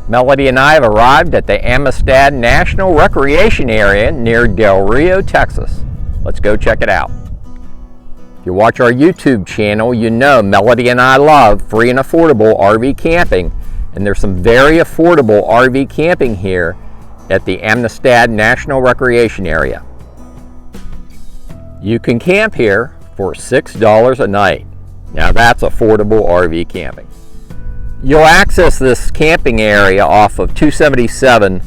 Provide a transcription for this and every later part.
Melody and I have arrived at the Amistad National Recreation Area near Del Rio, Texas. Let's go check it out. If you watch our YouTube channel, you know Melody and I love free and affordable RV camping, and there's some very affordable RV camping here at the Amistad National Recreation Area. You can camp here for $6 a night. Now that's affordable RV camping. You'll access this camping area off of 277.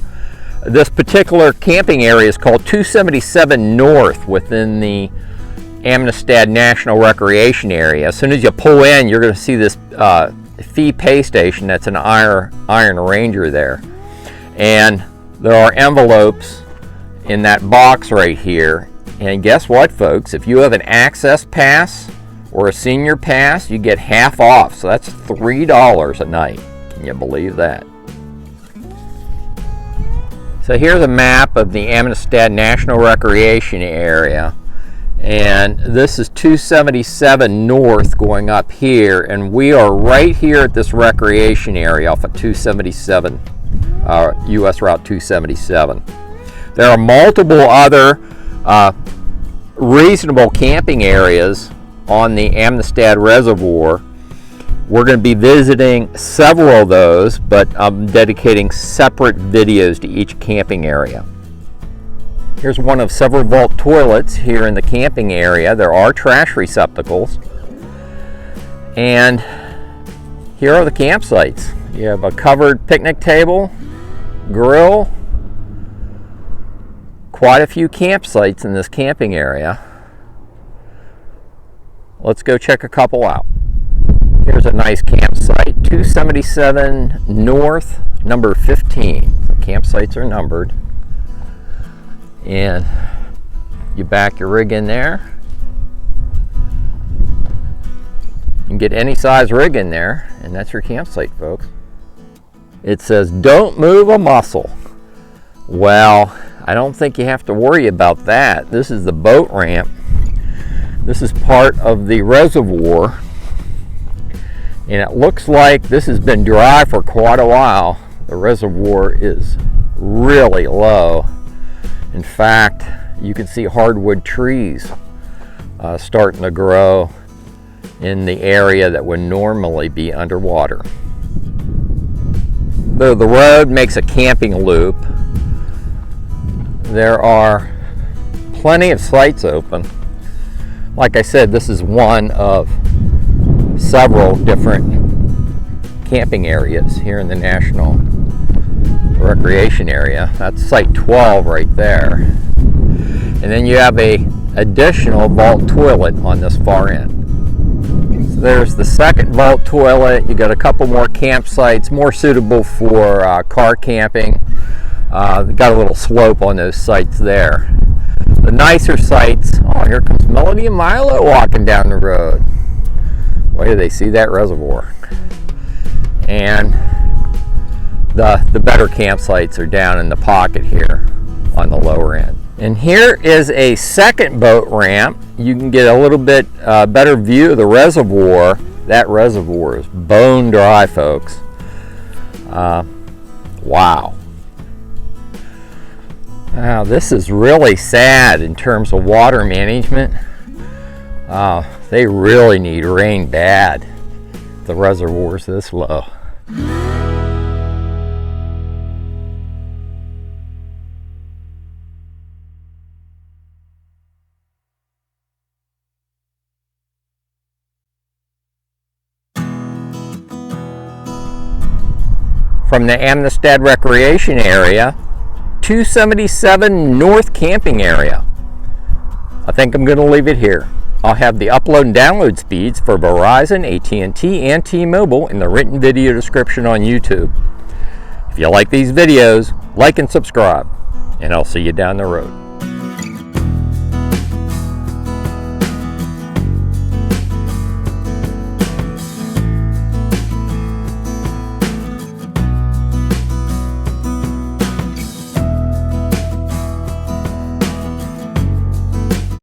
This particular camping area is called 277 North within the Amistad National Recreation Area. As soon as you pull in, you're going to see this fee pay station. That's an Iron Ranger there. And there are envelopes in that box right here. And guess what, folks? If you have an access pass or a senior pass, you get half off. So that's $3 a night. Can you believe that? So here's a map of the Amistad National Recreation Area. And this is 277 North going up here. And we are right here at this recreation area off of 277, US Route 277. There are multiple other reasonable camping areas on the Amistad Reservoir. We're going to be visiting several of those, but I'm dedicating separate videos to each camping area. Here's one of several vault toilets here in the camping area. There are trash receptacles. And here are the campsites. You have a covered picnic table, grill, quite a few campsites in this camping area. Let's go check a couple out. Here's a nice campsite, 277 North, number 15. The campsites are numbered. And you back your rig in there. You can get any size rig in there, and that's your campsite, folks. It says, "Don't move a muscle." Well, I don't think you have to worry about that. This is the boat ramp. This is part of the reservoir, and it looks like this has been dry for quite a while. The reservoir is really low. In fact, you can see hardwood trees starting to grow in the area that would normally be underwater. The road makes a camping loop. There are plenty of sites open. Like I said, this is one of several different camping areas here in the National Recreation Area. That's Site 12 right there. And then you have a additional vault toilet on this far end. So there's the second vault toilet. You got a couple more campsites, more suitable for car camping. Got a little slope on those sites there. The nicer sites, oh, here comes Melody and Milo walking down the road. Wait till they see that reservoir. And the better campsites are down in the pocket here on the lower end. And here is a second boat ramp. You can get a little bit better view of the reservoir. That reservoir is bone dry, folks. Wow. Wow, this is really sad in terms of water management. They really need rain bad. The reservoir's this low. From the Amistad Recreation Area, 277 North Camping Area. I think I'm going to leave it here. I'll have the upload and download speeds for Verizon, AT&T, and T-Mobile in the written video description on YouTube. If you like these videos, like and subscribe, and I'll see you down the road.